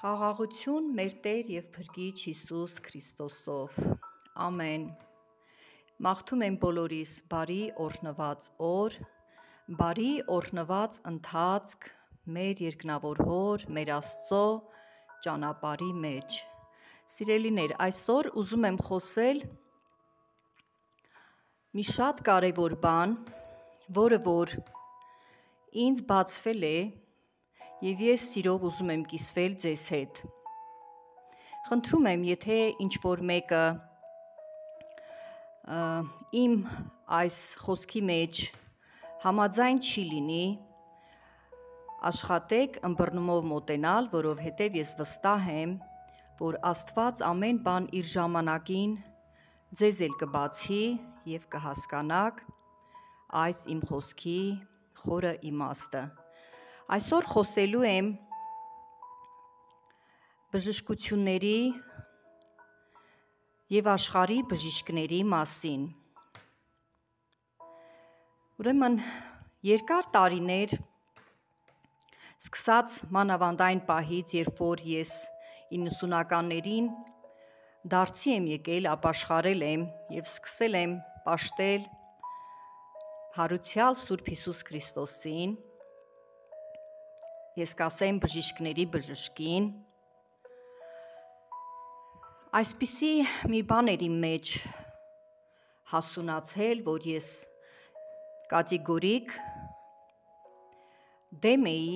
Խաղաղություն մեր Տեր և Փրկիչ Հիսուս Քրիստոսով, ամեն, մաղթում եմ բոլորիս բարի օրհնված օր, բարի օրհնված ընթացք մեր երկնավոր Հոր, մեր Աստծո ճանապարհի մեջ, սիրելիներ, այսօր ուզում եմ խոսել մի շատ կարևոր բան, որը որ ինձ բացվել է և ես սիրով ուզում եմ կիսվել ձեզ հետ։ Խնդրում եմ, եթե ինչ-որ մեկը իմ այս խոսքի մեջ համաձայն չի լինի, աշխատեք ըմբռնումով մոտենալ, որովհետև ես վստահ եմ, որ Աստված ամեն բան իր ժամանակին ձեզ էլ կբացի և կհասկանաք այս իմ խոսքի խորը իմաստը։ Այսօր խոսելու եմ բժշկությունների և աշխարհի բժիշկների մասին։ Ուրեմն երկար տարիներ, սկսած մանավանդ այն պահից, երբ որ ես 90-ականներին դարձի եմ եկել, ապաշխարել եմ և սկսել եմ պաշտել հարության Սուրբ Հիսուս Քրիստոսին, ես կասեմ բժիշկների բժշկին, այսպիսի մի բան էր իմ մեջ հասունացել, որ ես կատեգորիկ դեմ էի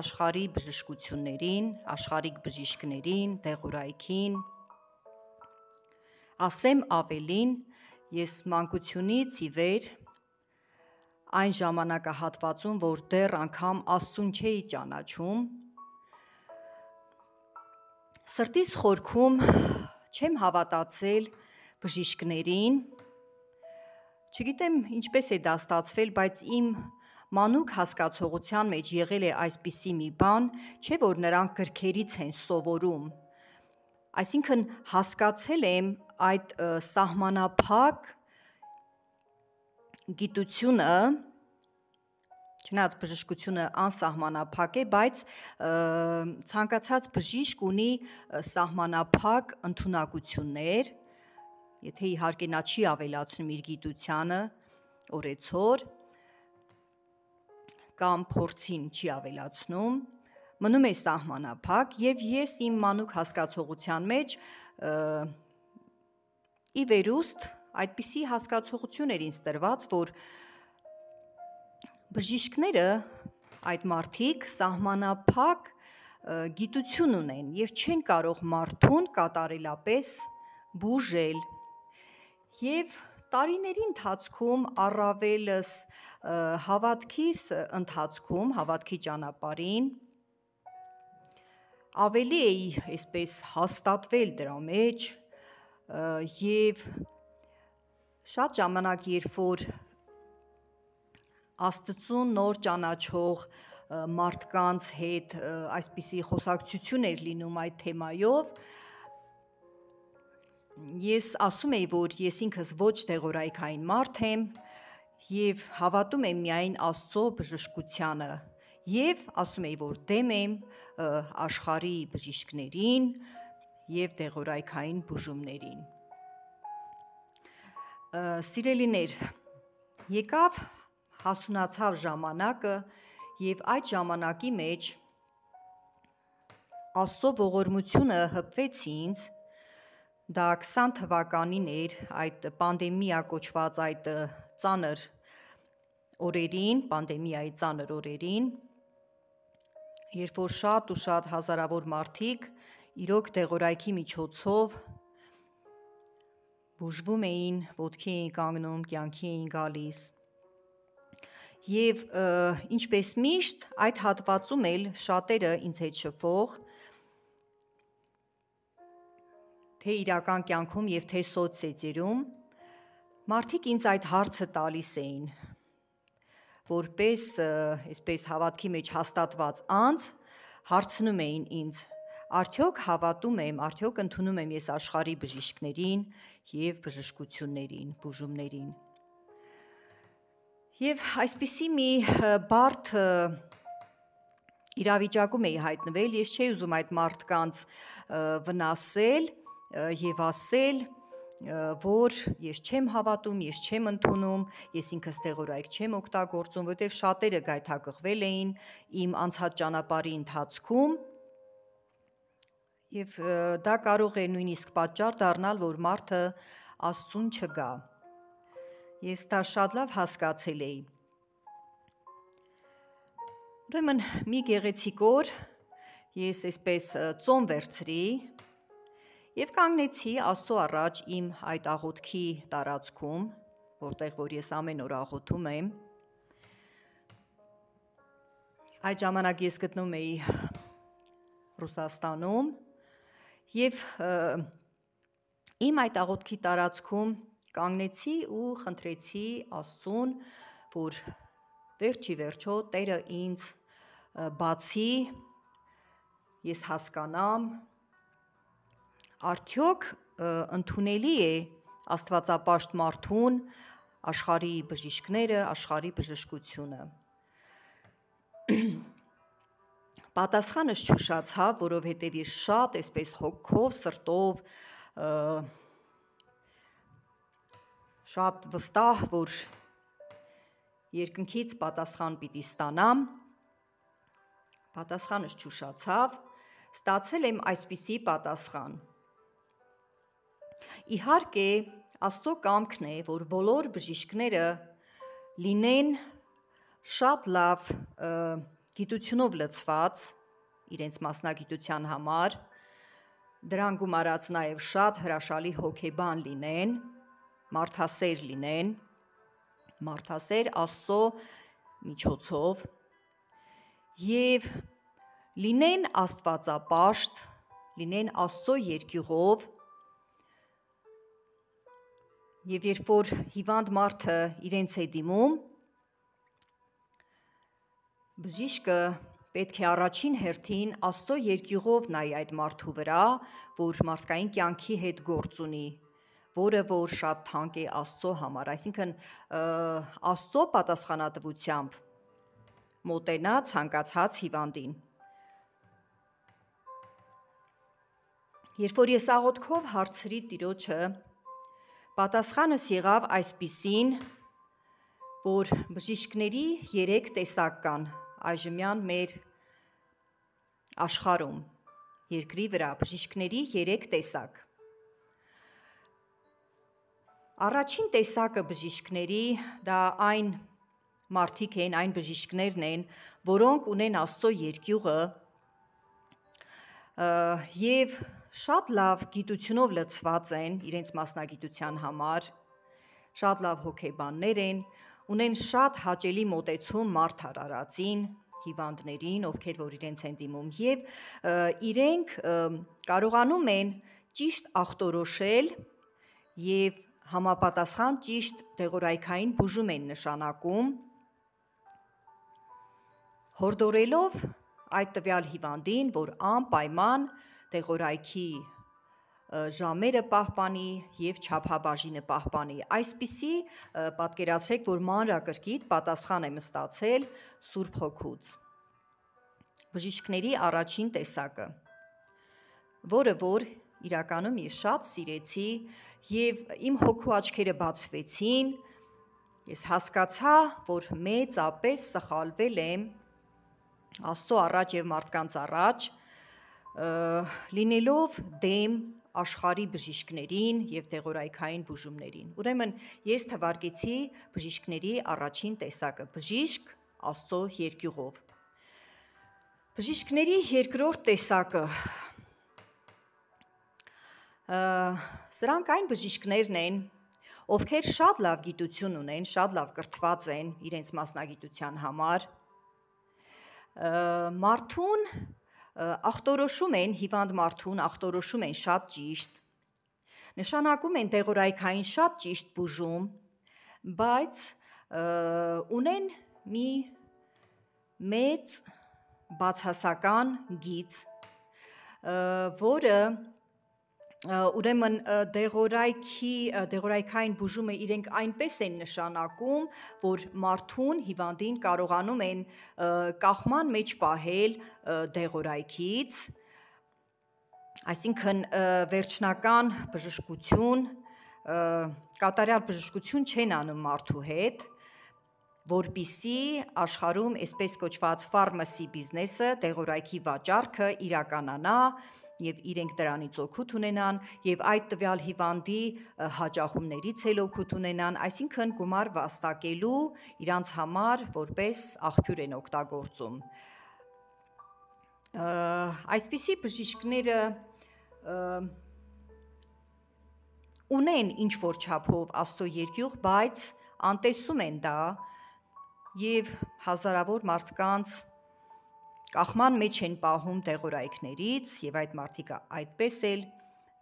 աշխարհի բժշկություններին, աշխարհիկ բժիշկներին, դեղորայքին, ասեմ ավելին, ես մանկությունից ի վեր այն ժամանակահատվածում, որ դեռ անգամ Աստծուն չէի ճանաչում, սրտիս խորքում չեմ հավատացել բժիշկներին, չգիտեմ ինչպես է դա ստացվել, բայց իմ մանուկ հասկացողության մեջ եղել է այսպիսի մի բան, չէ որ նրանք գրքերից են սովորում, այսինքն հասկացել եմ այդ սահմանափակ գիտությունը, չնայած բժշկությունը անսահմանափակ է, բայց ցանկացած բժիշկ ունի սահմանափակ ընդունակություններ, եթե իհարկե նա չի ավելացնում իր գիտությանը օրեցօր, կամ փորձին չի ավելացնում, մնում է սահմանափակ և ես իմ մանուկ հասկացողության մեջ ի վերուստ այդպիսի հասկացողություն էր ինձ տրված, որ բժիշկները, այդ մարդիկ սահմանափակ գիտություն ունեն և չեն կարող մարդուն կատարելապես բուժել և տարիների ընթացքում առավելս հավատքիս ընթացքում, հավատքի ճանապարհին, ավելի էի այսպես հաստատվել դրա մեջ և շատ ժամանակ, երբ որ Աստծուն նոր ճանաչող մարդկանց հետ այսպիսի խոսակցություն էր լինում այդ թեմայով, ես ասում էի, որ ես ինքս ոչ դեղորայքային մարդ եմ և հավատում եմ միայն Աստծո բժշկությանը և ասում էի, որ դեմ եմ աշխարհի բժիշկներին և դեղորայքային բուժումներին։ Սիրելիներ, եկավ հասունացավ ժամանակը և այդ ժամանակի մեջ Աստծո ողորմությունը հպվեց ինձ, դա 20 թվականին էր, այդ պանդեմիա կոչված այդ ծանր օրերին, պանդեմիայի ծանր օրերին, երբ որ շատ ու շատ հազարավոր մարդիկ իրոք դեղորայքի միջոցով բուժվում էին, ոտքի էին կանգնում, կյանքի էին գալիս և ինչպես միշտ այդ հատվածում էլ շատերը ինձ հետ շփվող, թե իրական կյանքում և թե սոցցեծերում, մարդիկ ինձ այդ հարցը տալիս էին, որպես այսպես հավատքի մեջ հաստատված անձ, հարցնում էին ինձ, արդյոք հավատում եմ, արդյոք ընդունում եմ ես աշխարհի բժիշկներին և բժշկություններին, բուժումներին։ Եվ այսպիսի մի բարդ իրավիճակում էի հայտնվել, ես չէի ուզում այդ մարդկանց վնասել եւ ասել, որ ես չեմ հավատում, ես չեմ ընդունում, ես ինքս տեղորայք չեմ օգտագործում, որտեղ շատերը գայթակղվել էին իմ անցած ճանապարհի ընթացքում եւ դա կարող է նույնիսկ պատճառ դառնալ, որ մարդը Աստծուն չգա։ Ես դա շատ լավ հասկացել էի։ Ուրեմն մի գեղեցիկ օր ես այսպես ծոմ վերցրի եւ կանգնեցի Աստծո առաջ իմ այդ աղոթքի տարածքում, որտեղ որ ես ամեն օր աղոթում եմ։ Այդ ժամանակ ես գտնում էի Ռուսաստանում եւ իմ այդ աղոթքի տարածքում կանգնեցի ու խնդրեցի Աստծուն, որ վերջի վերջո Տերը ինձ բացի, ես հասկանամ, արդյոք ընդունելի է Աստվածապաշտ մարդուն, աշխարհի բժիշկները, աշխարհի բժշկությունը։ Պատասխանս չուշացավ, որովհետև ես շատ այսպես հոգով, սրտով, շատ վստահ, որ երկնքից պատասխան պիտի ստանամ, պատասխանս չուշացավ, ստացել եմ այսպիսի պատասխան. Իհարկե, Աստծո կամքն է, որ բոլոր բժիշկները լինեն շատ լավ գիտությունով լցված իրենց մասնագիտության համար, դրան գումարած նաև շատ հրաշալի հոգեբան լինեն, մարդասեր լինեն, մարդասեր Աստծո միջոցով եւ լինեն Աստվածապաշտ, լինեն Աստծո երկյուղով եւ երբ որ հիվանդ մարդը իրենց է դիմում, բժիշկը պետք է առաջին հերթին Աստծո երկյուղով նայի այդ մարդու վրա, որ մարդկային կյանքի հետ գործ ունի, որը որ շատ թանկ է Աստծո համար, այսինքն Աստծո պատասխանատվությամբ մոտենա ցանկացած հիվանդին։ Երբ որ ես աղոթքով հարցրի Տիրոջը, պատասխանս եղավ այսպիսին, որ բժիշկների 3 տեսակ կան այժմյան մեր աշխարհում, երկրի վրա, բժիշկների 3 տեսակ։ Առաջին տեսակը բժիշկների, դա այն մարդիկ են, այն բժիշկներն են, որոնք ունեն Աստծո երկյուղը եւ շատ լավ գիտությունով լցված են իրենց մասնագիտության համար, շատ լավ հոգեբաններ են, ունեն շատ հաճելի մոտեցում մարդ արարածին, հիվանդներին, ովքեր որ իրենց են դիմում եւ իրենք կարողանում են ճիշտ ախտորոշել եւ համապատասխան ճիշտ դեղորայքային բուժում են նշանակում, հորդորելով այդ տվյալ հիվանդին, որ անպայման դեղորայքի ժամերը պահպանի եւ չափաբաժինը պահպանի։ Այսպիսի պատկերացրեք, որ մանրակրկիտ պատասխան եմ ստացել Սուրբ Հոգուց։ Բժիշկների առաջին տեսակը, որը որ իրականում ես շատ սիրեցի եւ իմ հոգու աչքերը բացվեցին, ես հասկացա, որ մեծապես սխալվել եմ Աստծո առաջ եւ մարդկանց առաջ, լինելով դեմ աշխարհի բժիշկներին եւ դեղորայքային բուժումներին։ Ուրեմն ես թվարկեցի բժիշկների առաջին տեսակը, բժիշկ Աստծո երկյուղով։ Բժիշկների երկրորդ տեսակը, սրանք այն բժիշկներն են, ովքեր շատ լավ գիտություն ունեն, շատ լավ կրթված են իրենց մասնագիտության համար, մարդուն ախտորոշում են, հիվանդ մարդուն ախտորոշում են շատ ճիշտ, նշանակում են դեղորայքային շատ ճիշտ բուժում, բայց ունեն մի մեծ բացասական գիծ, որը ուրեմն դեղորայքային բուժումը իրենք այնպես են նշանակում, որ մարդուն հիվանդին կարողանում են կախման մեջ պահել դեղորայքից, այսինքն վերջնական բժշկություն, կատարյալ բժշկություն չեն անում մարդու հետ, որպիսի աշխարհում այսպես կոչված ֆարմասի բիզնեսը, դեղորայքի վաճառքը իրականանա եւ իրենք դրանից օգուտ ունենան եւ այդ տվյալ հիվանդի հաճախումներից էլ օգուտ ունենան, այսինքն գումար վաստակելու իրանց համար որպես աղբյուր են օգտագործում։ Այսպիսի բժիշկները ունեն ինչ-որ չափով Աստծո երկյուղ, բայց անտեսում են դա եւ հազարավոր մարդկանց կախման մեջ են պահում դեղորայքներից եւ այդ մարդիկ այդպես էլ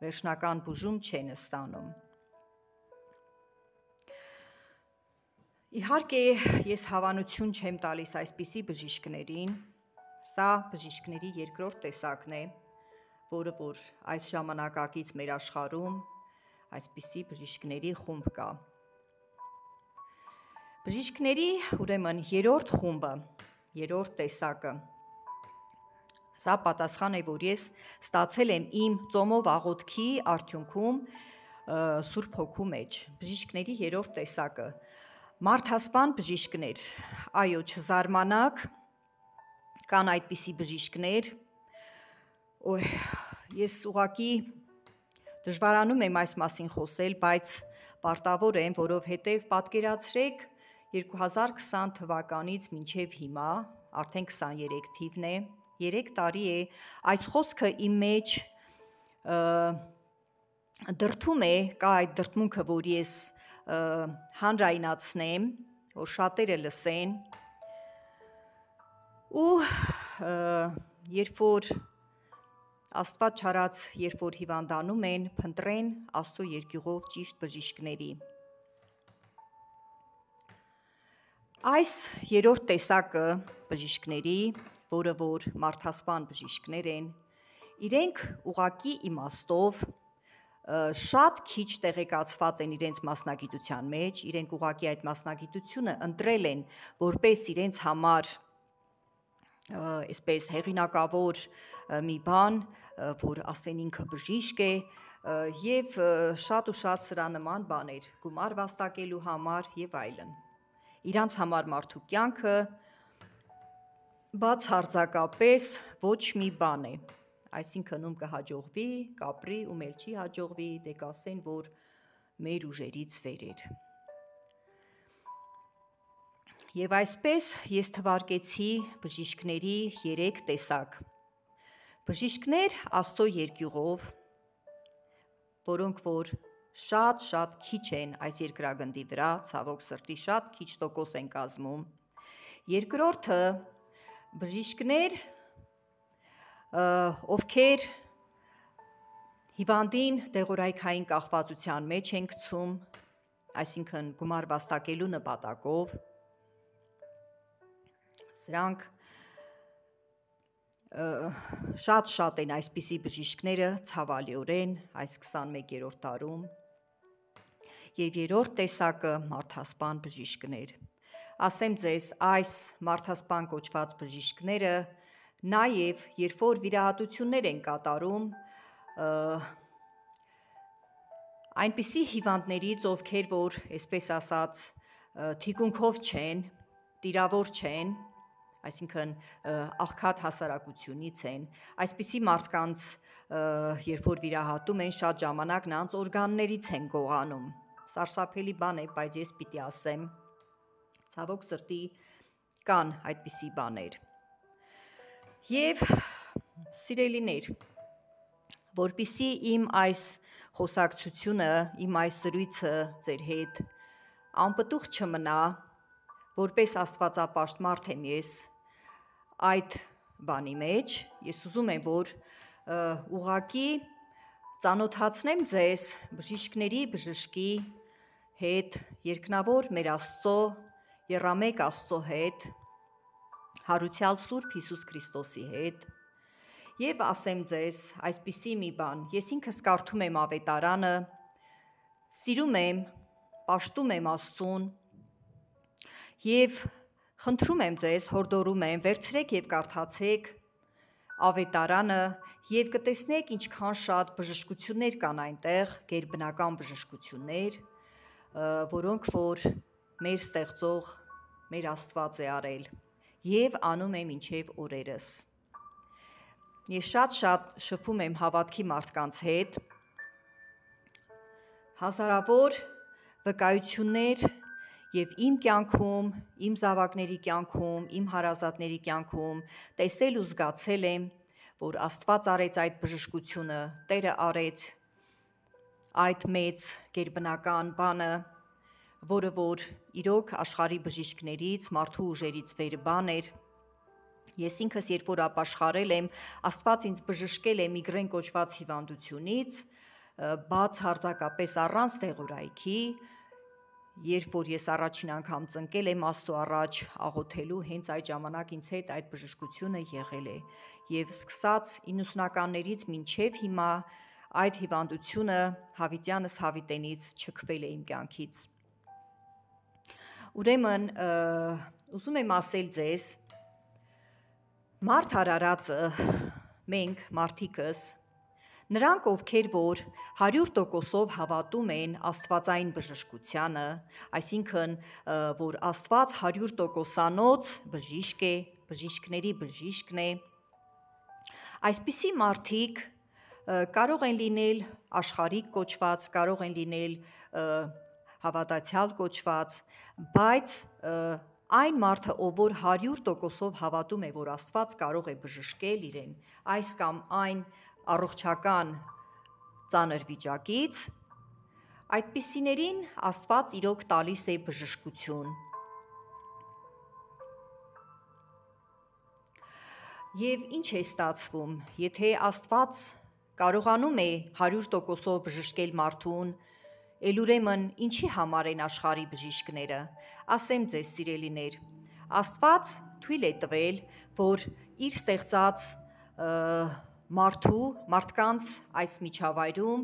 վերջնական բուժում չեն ստանում։ Իհարկե, ես հավանություն չեմ տալիս այսպիսի բժիշկներին, սա բժիշկների երկրորդ տեսակն է, որը որ այս ժամանակակից մեր աշխարհում այսպիսի բժիշկների խումբ կա։ Բժիշկների, ուրեմն, երրորդ խումբը, երրորդ տեսակը, սա պատասխան է, որ ես ստացել եմ իմ ծոմով աղոթքի արդյունքում Սուրբ Հոգու մեջ, բժիշկների երրորդ տեսակը, մարդասպան բժիշկներ, այո, չզարմանաք, կան այդպիսի բժիշկներ, ես ուղղակի դժվարանում եմ այս մասին խոսել, բայց պարտավոր եմ, որովհետև պատկերացրեք 2020 թվականից մինչև հիմա, արդեն 23 թիվն է, 3 տարի է, այս խոսքը իմ մեջ դրդում է, կա այդ դրդմունքը, որ ես հանրայնացնեմ, որ շատերը լսեն, ու երբ որ Աստված չարած, երբ որ հիվանդանում են, փնտրեն Աստծո երկյուղով ճիշտ բժիշկների։ Այս երրորդ տեսակը բժիշկների, որը որ մարդասպան բժիշկներ են, իրենք ուղղակի իմաստով շատ քիչ տեղեկացված են իրենց մասնագիտության մեջ, իրենք ուղղակի այդ մասնագիտությունը ընտրել են որպես իրենց համար այսպես հեղինակավոր մի բան, որ ասեն ինքը բժիշկ է եւ շատ ու շատ սրա նման բաներ, գումար վաստակելու համար եւ այլն։ Իրանց համար մարդու կյանքը բացարձակապես ոչ մի բան է, այսինքն ում կհաջողվի, կապրի, ում էլ չի հաջողվի, դե կասեն, որ մեր ուժերից վեր էր։ Եվ այսպես ես թվարկեցի բժիշկների 3 տեսակ։ Բժիշկներ Աստծո երկյուղով, որոնք որ շատ քիչ են այս երկրագնդի վրա, ցավոք սրտի շատ քիչ տոկոս են կազմում։ Երկրորդը բժիշկներ, ովքեր հիվանդին դեղորայքային կախվածության մեջ են գցում, այսինքն գումար վաստակելու նպատակով, սրանք շատ են այսպիսի բժիշկները ցավալիորեն այս 21-րդ դարում եւ երրորդ տեսակը մարդասպան բժիշկներ։ Ասեմ ձեզ, այս մարդասպան կոչված բժիշկները նաեւ երբ որ վիրահատություններ են կատարում, այնպիսի հիվանդներից, ովքեր որ, այսպես ասած, թիկունքով չեն, տիրավոր չեն, այսինքն աղքատ հասարակությունից են, այսպիսի մարդկանց, երբ որ վիրահատում են, շատ ժամանակ նրանց օրգաններից են գողանում, սարսափելի բան է, բայց ես պիտի ասեմ, ցավոք սրտի կան այդպիսի բաներ։ Եվ սիրելիներ, որպիսի իմ այս խոսակցությունը, իմ այս զրույցը ձեր հետ անպտուղ չմնա, որպես աստվածապաշտ մարդ եմ ես այդ բանի մեջ, ես ուզում եմ, որ ուղղակի ծանոթացնեմ ձեզ բժիշկների բժշկի հետ, երկնավոր մեր Աստծո, եռամեկ Աստծո հետ, հարուցյալ Սուրբ Հիսուս Քրիստոսի հետ, Եվ ասեմ ձեզ այսպիսի մի բան, ես ինքս կարդում եմ ավետարանը, սիրում եմ, պաշտում եմ Աստծուն եւ խնդրում եմ ձեզ, հորդորում եմ, վերցրեք եւ կարդացեք ավետարանը եւ կտեսնեք ինչքան շատ բժշկություններ կան այնտեղ, գերբնական բժշկություններ, որոնք որ մեր ստեղծող, մեր Աստված է արել եւ անում է մինչեւ օրերս։ Ես շատ շփվում եմ հավատքի մարդկանց հետ, հազարավոր վկայություններ եւ իմ կյանքում, իմ զավակների կյանքում, իմ հարազատների կյանքում տեսել ու զգացել եմ, որ Աստված արեց այդ բժշկությունը, Տերը արեց այդ մեծ գերբնական բանը, որը որ իրոք աշխարհի բժիշկներից, մարդու ուժերից վեր բան էր։ Ես ինքս երբ որ ապաշխարել եմ, Աստված ինձ բժշկել է միգրեն կոչված հիվանդությունից, բաց հարձակապես առանց դեղորայքի, երբ որ ես առաջին անգամ ծնկել եմ Աստծո առաջ աղոթելու, հենց այդ ժամանակ ինձ հետ այդ բժշկությունը եղել է։ Եվ սկսած 90-ականներից մինչև հիմա այդ հիվանդությունը հավիտյանս հավիտենից չքվել է իմ կյանքից։ Ուրեմն ուզում եմ ասել ձեզ, մարդ արարածը, մենք մարդիկս, նրանք ովքեր որ 100%-ով հավատում են աստվածային բժշկությանը, այսինքն որ Աստված 100%-անոց բժիշկ է, բժիշկների բժիշկն է, այսպիսի մարդիկ կարող են լինել աշխարհիկ կոչված, կարող են լինել հավատացյալ կոչված, բայց այն մարդը, ով որ 100%-ով հավատում է, որ Աստված կարող է բժշկել իրեն այս կամ այն առողջական ծանր վիճակից, այդպիսիներին Աստված իրոք տալիս է բժշկություն։ Եվ ինչ է ստացվում, եթե Աստված կարողանում է 100%-ով բժշկել մարդուն, էլ ուրեմն ինչի համար են աշխարհի բժիշկները, ասեմ ձեզ սիրելիներ, Աստված թույլ է տվել, որ իր ստեղծած մարդկանց այս միջավայրում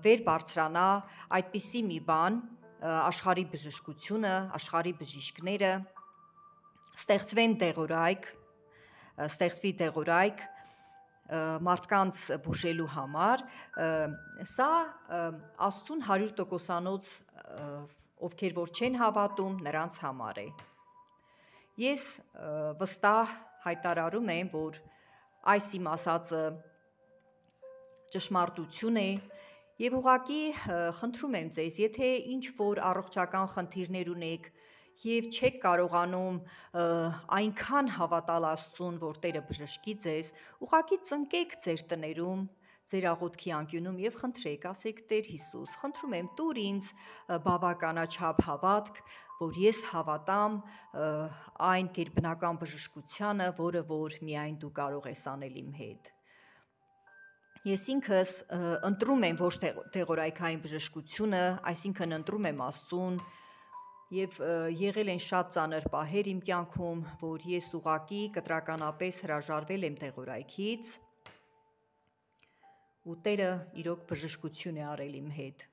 վեր բարձրանա այդպիսի մի բան, աշխարհի բժշկությունը, աշխարհի բժիշկները, ստեղծվի դեղորայք, մարդկանց բուժելու համար, սա Աստծուն 100%-անոց ովքեր որ չեն հավատում, նրանց համար է։ Ես վստահ հայտարարում եմ, որ այս իմ ասածը ճշմարտություն է եւ ուղղակի խնդրում եմ ձեզ, եթե ինչ որ առողջական խնդիրներ ունեք եւ չեք կարողանում այնքան հավատալ Աստծուն, որ Տերը բժշկի ձեզ, ուղղակի ծնկեք ձեր տներում, ձեր աղոթքի անկյունում եւ խնդրեք, ասեք Տեր Հիսուս, խնդրում եմ տուր ինձ բավականաչափ հավատք, որ ես հավատամ այն գերբնական բժշկությանը, որը որ միայն դու կարող ես անել իմ հետ։ Ես ինքս ընտրում եմ ոչ դեղորայքային բժշկությունը, այսինքն ընտրում եմ Աստծուն, եւ եղել են շատ ծանր պահեր իմ կյանքում, որ ես ուղղակի կտրականապես հրաժարվել եմ դեղորայքից, ու Տերը իրոք բժշկություն է արել իմ հետ։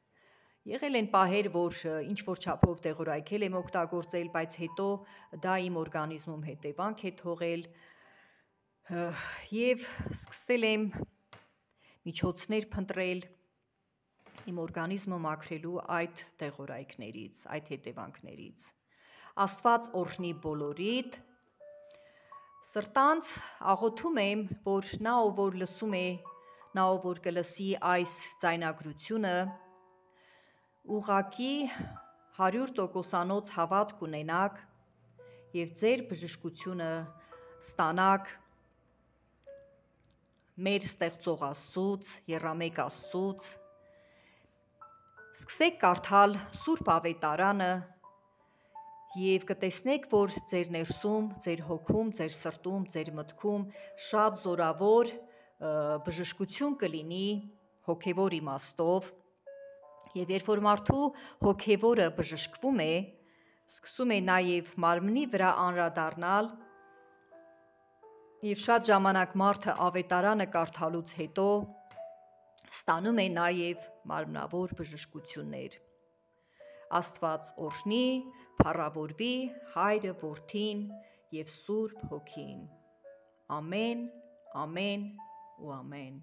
Եղել են պահեր, որ ինչ որ չափով դեղորայքել եմ օգտագործել, բայց հետո դա իմ օրգանիզմում հետևանք է թողել եւ սկսել եմ միջոցներ փնտրել իմ օրգանիզմը մաքրելու այդ դեղորայքներից, այդ հետևանքներից։ Աստված օրհնի բոլորիդ, սրտանց աղոթում եմ, որ նա ով որ լսում է, նա ով որ կլսի այս ձայնագրությունը, ուղղակի 100%-անոց հավատք ունենաք եւ ձեր բժշկությունը ստանաք մեր ստեղծող Աստծուց, եռամեկ Աստծուց, սկսեք կարդալ Սուրբ Ավետարանը եւ կտեսնեք, որ ձեր ներսում, ձեր հոգում, ձեր սրտում, ձեր մտքում շատ զորավոր բժշկություն կլինի հոգևոր իմաստով եւ երբ որ մարդու հոգևորը բժշկվում է, սկսում է նաեւ մարմնի վրա անդրադառնալ Եվ շատ ժամանակ մարդը ավետարանը կարդալուց հետո ստանում է նաև մարմնավոր բժշկություններ։ Աստված օրհնի, փառավորվի Հայրը, Որդին և Սուրբ Հոգին։ Ամեն, ամեն ու ամեն։